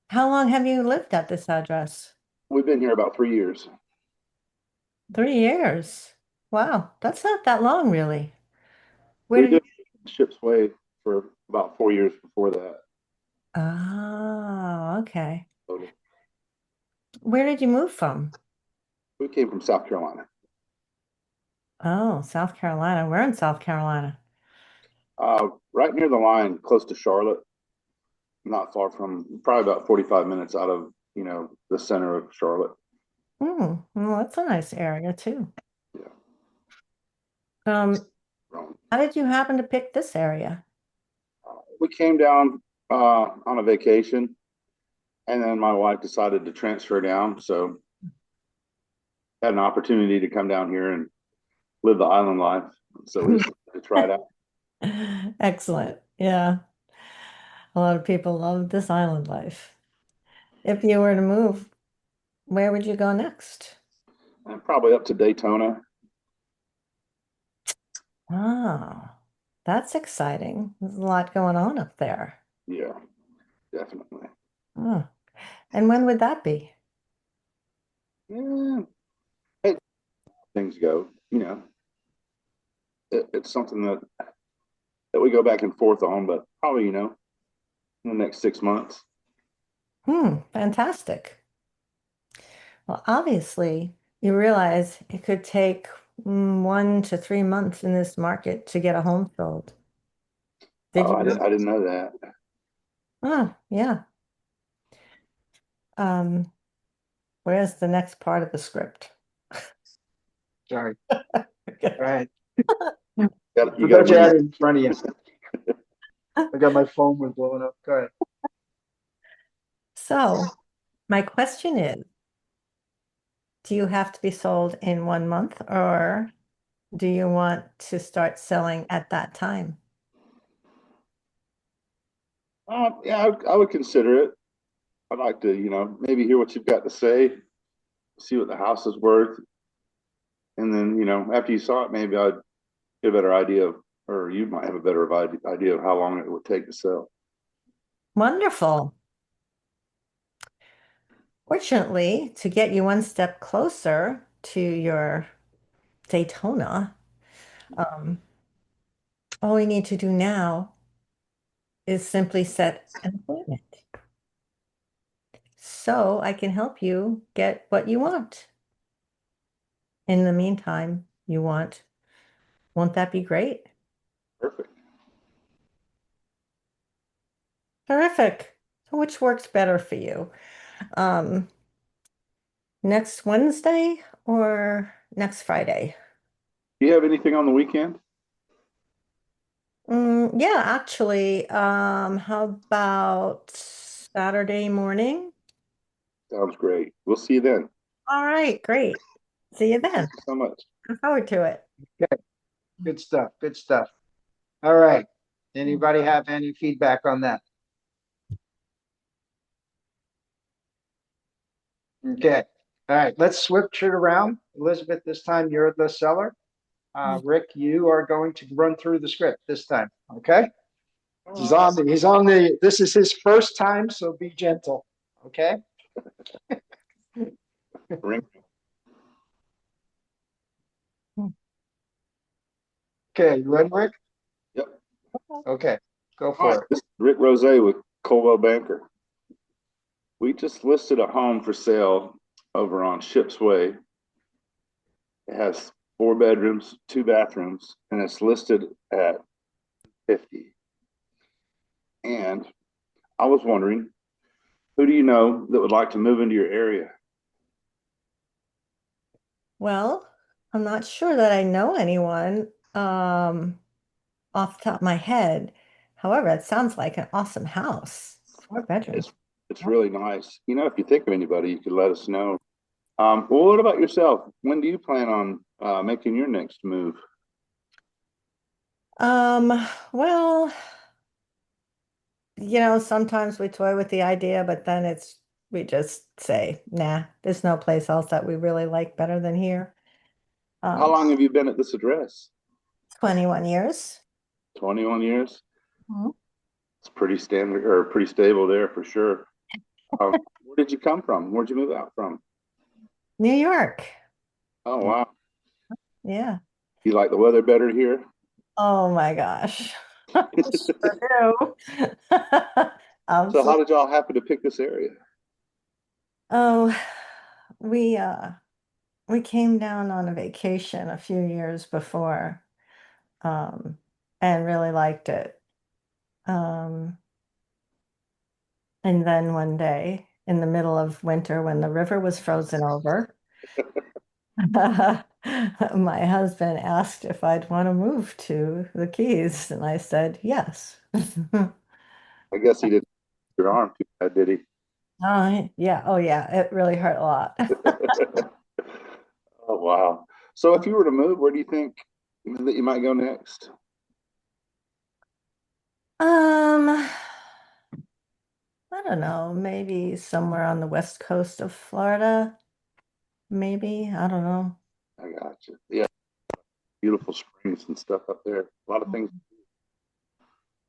how long have you lived at this address? We've been here about 3 years. 3 years. Wow, that's not that long, really. Where We did did Ship's Way for about 4 years before that. Oh, okay. Total. Where did you move from? We came from South Carolina. Oh, South Carolina. We're in South Carolina. Right near the line, close to Charlotte, not far from, probably about 45 minutes out of, the center of Charlotte. Well, that's a nice area too. Yeah. Um, how did you happen to pick this area? We came down on a vacation, and then my wife decided to transfer down, so had an opportunity to come down here and live the island life. So we decided to try it out. Excellent. Yeah. A lot of people love this island life. If you were to move, where would you go next? Probably up to Daytona. Oh, that's exciting. There's a lot going on up there. Yeah, definitely. Oh, and when would that be? Yeah, hey, things go. It's something that we go back and forth on, but probably in the next 6 months. Fantastic. Well, obviously, you realize it could take 1 to 3 months in this market to get a home sold. Did you I know? didn't know that. Oh, yeah. Where's the next part of the script? Sorry. All right. You I got got you had it in front of you. I got my phone was blowing up. Go ahead. So, my question is, do you have to be sold in 1 month, or do you want to start selling at that time? Yeah, I would consider it. I'd like to, maybe hear what you've got to say, see what the house is worth, and then, after you saw it, maybe I'd get a better idea of, or you might have a better idea of how long it would take to sell. Wonderful. Fortunately, to get you one step closer to your Daytona, all we need to do now is simply set an appointment. So I can help you get what you want. In the meantime, won't that be great? Perfect. Terrific. So which works better for you? Next Wednesday or next Friday? Do you have anything on the weekend? Yeah, actually, how about Saturday morning? Sounds great. We'll see you then. All right, great. See you then. Thank you so much. Look forward to it. Okay. Good stuff. Good stuff. All right. Anybody have any feedback on that? Okay. All right. Let's switch it around. Elizabeth, this time you're the seller. Rick, you are going to run through the script this time. Okay. This is his first time, so be gentle. Okay. Ring. Okay. You ready, Rick? Yep. Okay. Go All for right. it. This is Rick Rose with Coldwell Banker. We just listed a home for sale over on Ship's Way. It has 4 bedrooms, 2 bathrooms, and it's listed at 50. And I was wondering, who do you know that would like to move into your area? Well, I'm not sure that I know anyone off the top of my head. However, it sounds like an awesome house. 4 bedrooms. It's really nice. If you think of anybody, you could let us know. Well, what about yourself? When do you plan on making your next move? Well, sometimes we toy with the idea, but then we just say, nah, there's no place else that we really like better than here. How long have you been at this address? 21 years. 21 years? Mhm. It's pretty standard or pretty stable there for sure. Where did you come from? Where'd you move out from? New York. Oh, wow. Yeah. You like the weather better here? Oh my gosh. I sure do. So how Absolutely. did y'all happen to pick this area? Oh, we we came down on a vacation a few years before, um, and really liked it. Um, and then one day in the middle of winter when the river was frozen over, my husband asked if I'd want to move to the Keys, and I said yes. I guess he didn't your arm too bad, did he? Yeah, oh yeah, it really hurt a lot. Oh wow. So if you were to move, where do you think that you might go next? Um, I don't know, maybe somewhere on the west coast of Florida, maybe. I don't know. I got you. Yeah, beautiful springs and stuff up there. A lot of things.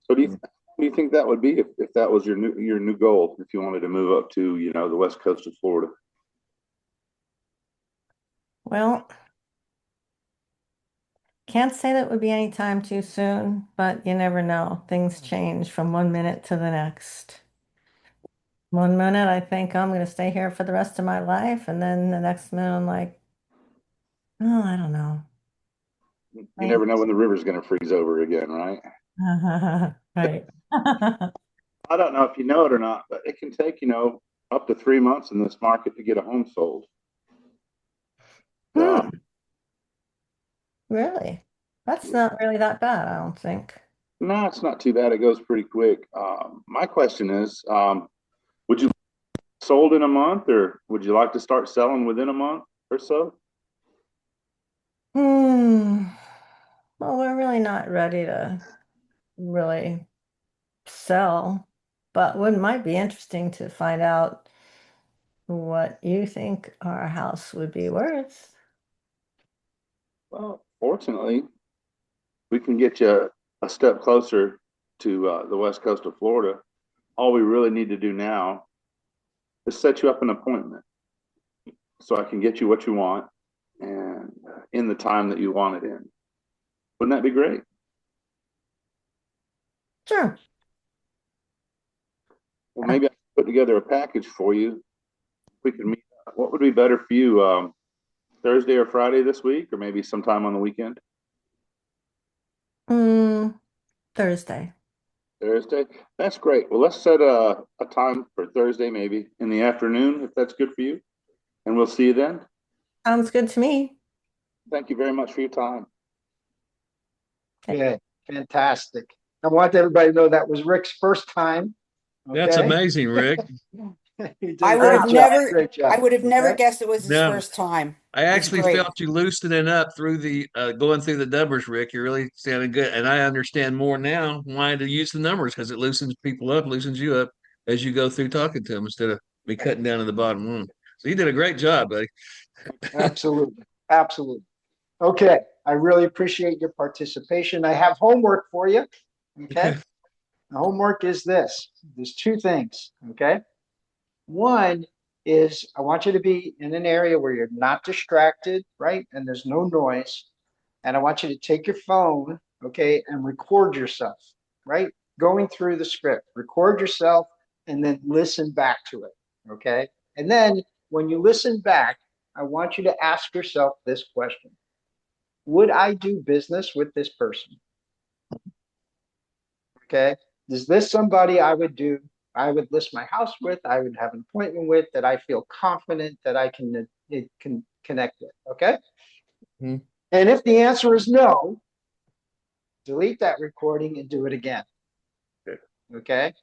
So do you think that would be if that was your new goal, if you wanted to move up to, you know, the west coast of Florida? Well, can't say that would be any time too soon, but you never know. Things change from one minute to the next. One minute I think I'm going to stay here for the rest of my life, and then the next minute I'm like, oh, I don't know. You Maybe. never know when the river's going to freeze over again, right? Right. I don't know if you know it or not, but it can take, you know, up to 3 months in this market to get a home sold. Hmm, really? That's not really that bad, I don't think. No, it's not too bad. It goes pretty quick. My question is, would you sold in a month, or would you like to start selling within a month or so? Hmm. Well, we're really not ready to really sell, but it might be interesting to find out what you think our house would be worth. Well, fortunately, we can get you a step closer to the west coast of Florida. All we really need to do now is set you up an appointment so I can get you what you want and in the time that you want it in. Wouldn't that be great? Sure. Well, maybe I can put together a package for you. We can meet. What would be better for you? Thursday or Friday this week, or maybe sometime on the weekend? Thursday. Thursday. That's great. Well, let's set a time for Thursday, maybe in the afternoon, if that's good for you. And we'll see you then. Sounds good to me. Thank you very much for your time. Yeah, fantastic. I want everybody to know that was Rick's first time. That's Okay. amazing, Rick. He did I a would great have job. never, Great job. I would have never Okay. guessed it was his No, first time. I It's actually great. felt you loosening up through the going through the numbers, Rick. You're really sounding good, and I understand more now why to use the numbers because it loosens people up, loosens you up as you go through talking to them instead of me cutting down to the bottom one. So you did a great job, buddy. Absolutely. Absolutely. Okay. I really appreciate your participation. I have homework for you. Okay. Okay. The homework is this. There's two things. Okay. One is I want you to be in an area where you're not distracted, right? And there's no noise. And I want you to take your phone, okay, and record yourself, right? Going through the script, record yourself and then listen back to it, okay? And then when you listen back, I want you to ask yourself this question. Would I do business with this person? Okay. Is this somebody I would list my house with, I would have an appointment with, that I feel confident that I can connect with? Okay. Mhm. And if the answer is no, delete that recording and do it again. Okay.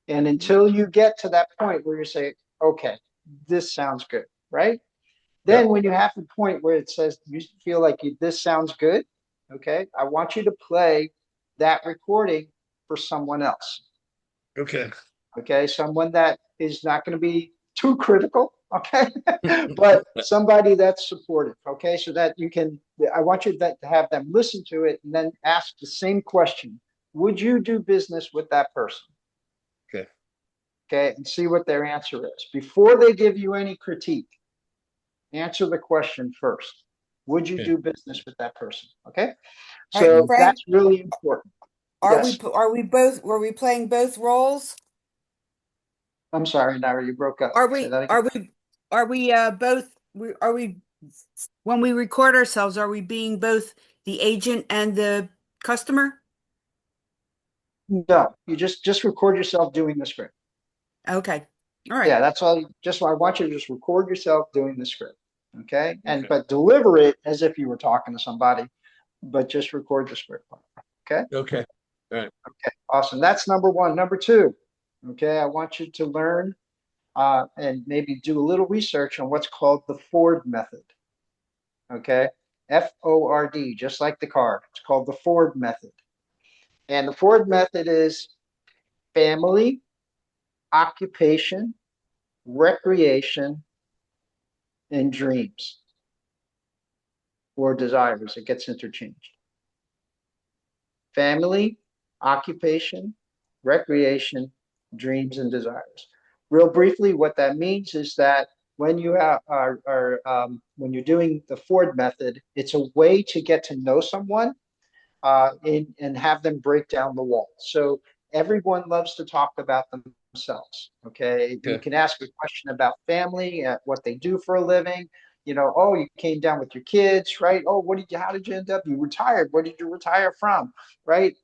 And until you get to that point where you say, okay, this sounds good, right? Then Yep. when you have the point where it says you feel like this sounds good, okay, I want you to play that recording for someone else. Okay. Okay, someone that is not going to be too critical, okay, but somebody that's supportive, okay, so that you can, I want you to have them listen to it and then ask the same question. Would you do business with that person? Okay. Okay, and see what their answer is. Before they give you any critique, answer the question first. Would you Okay. do business with that person? Okay. All right, So Frank, that's really important. are Yes. were we playing both roles? I'm sorry, Naira, you broke up. Are Say we, that again. are we, when we record ourselves, are we being both the agent and the customer? No, you just record yourself doing the script. Okay. All right. Yeah, that's all. Just I want you to just record yourself doing the script. Okay. And Okay. but deliver it as if you were talking to somebody, but just record the script. Okay. Okay. All right. Okay. Awesome. That's number one. Number two. Okay. I want you to learn and maybe do a little research on what's called the Ford method. Okay. FORD, just like the car. It's called the Ford method. And the Ford method is family, occupation, recreation, and dreams or desires. It gets interchanged. Family, occupation, recreation, dreams, and desires. Real briefly, what that means is that when you when you're doing the Ford method, it's a way to get to know someone and have them break down the wall. So everyone loves to talk about themselves. Okay, you Okay. can ask a question about family, what they do for a living. You know, oh, you came down with your kids, right? Oh, how did you end up? You retired. Where did you retire from, right?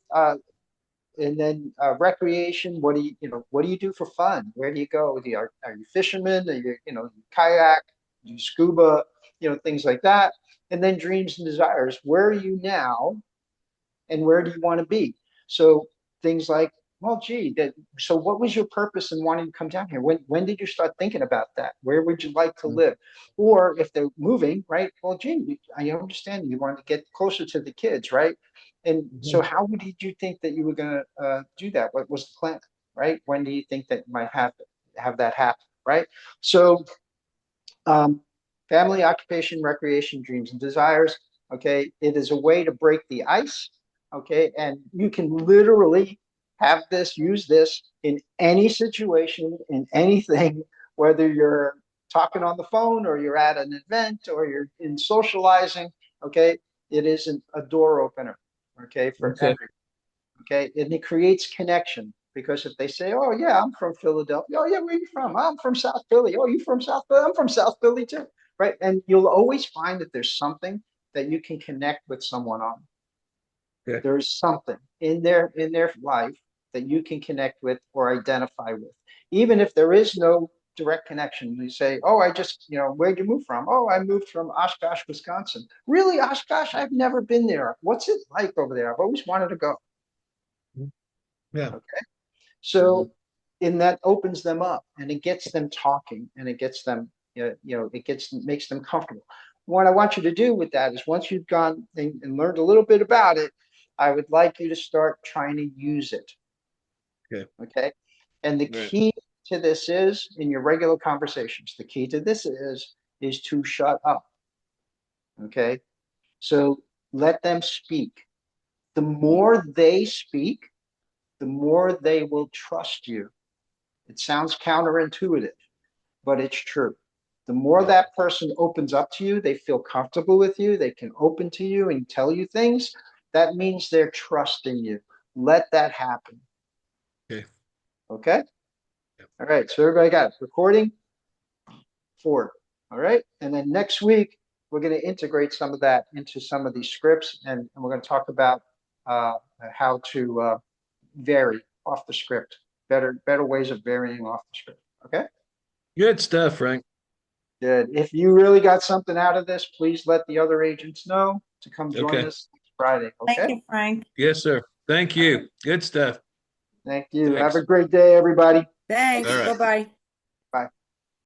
And then recreation. What do you do for fun? Where do you go? Are you fishermen? Are you kayak? Do you scuba? Things like that. And then dreams and desires. Where are you now? And where do you want to be? So things like, well, gee, so what was your purpose in wanting to come down here? When did you start thinking about that? Where would you like to live? Or if they're moving, right? Well, gee, I understand you wanted to get closer to the kids, right? And so how did you think that you were going to do that? What was the plan, right? When do you think that you might have that happen, right? So um, family, occupation, recreation, dreams, and desires. Okay, it is a way to break the ice. Okay, and you can literally use this in any situation, in anything, whether you're talking on the phone or you're at an event or you're in socializing. Okay, it is a door opener. Okay, for everyone. Okay, and it creates connection because if they say, "Oh yeah, I'm from Philadelphia," "Oh yeah, where are you from?" "I'm from South Philly." "Oh, you from South Philly?" "I'm from South Philly too." Right, and you'll always find that there's something that you can connect with someone on. Okay. There's something in their life that you can connect with or identify with, even if there is no direct connection. You say, "Oh, where'd you move from?" "Oh, I moved from Oshkosh, Wisconsin." "Really, Oshkosh? I've never been there. What's it like over there? I've always wanted to go." Yeah. Okay. So, and that opens them up and it gets them talking and it gets them, makes them comfortable. What I want you to do with that is once you've gone and learned a little bit about it, I would like you to start trying to use it. Okay. Okay. And the Right. key to this is in your regular conversations, the key to this is to shut up. Okay. So let them speak. The more they speak, the more they will trust you. It sounds counterintuitive, but it's true. The more that person opens up to you, they feel comfortable with you, they can open to you and tell you things, that means they're trusting you. Let that happen. Okay. Okay? All right, so everybody got it. Recording, forward. All right, and then next week, we're going to integrate some of that into some of these scripts, and we're going to talk about how to vary off the script, better ways of varying off the script. Okay? Good stuff, Frank. Good. If you really got something out of this, please let the other agents know to come join Okay. us next Friday. Thank Okay? you, Frank. Yes, sir. Thank you. Good stuff. Thank you. Have Thanks. a great day, everybody. Thanks. All right. Bye-bye.